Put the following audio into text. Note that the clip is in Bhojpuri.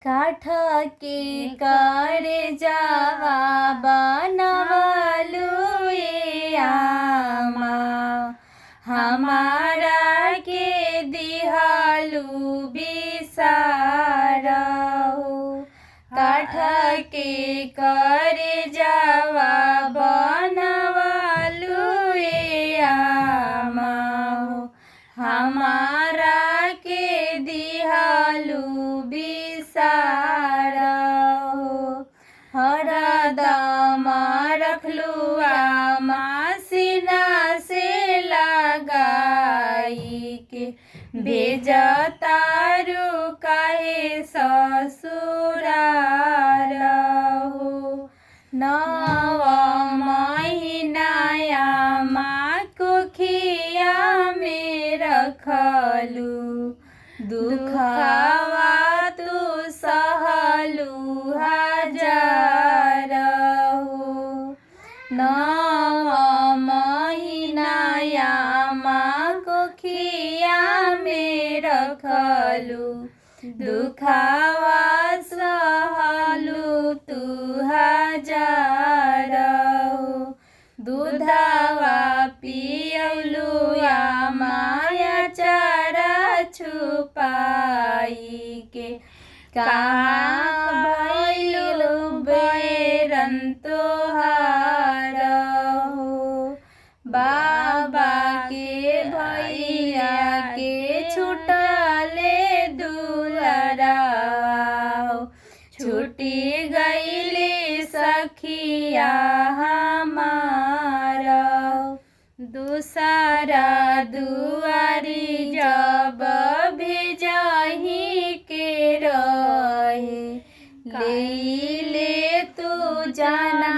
काठ के करे जावा बनवलु ए आमा, हमारा के दिहलु बिसारहु। काठ के करे जावा बनवलु ए आमा, हमारा के दिहलु बिसारहु। हरदम रखलु आमा सीना से लगाई के, भेजतारु काहे ससुरारहु। 9 महीना आमा कोखिया में रखलु, दुखवा तू सहलु हजारहु। 9 महीना आमा कोखिया में रखलु, दुखवा सहलु तू हजारहु। दूधवा पियलु आमा चारा छुपाई के, कहाँ भइलु बैरन तोहारहु। बाबा के भैया के छुटले दुलराव, छुटी गईले सखिया हमारा। दूसरा दुआरी जब भेजही के रहे, ले तू जाना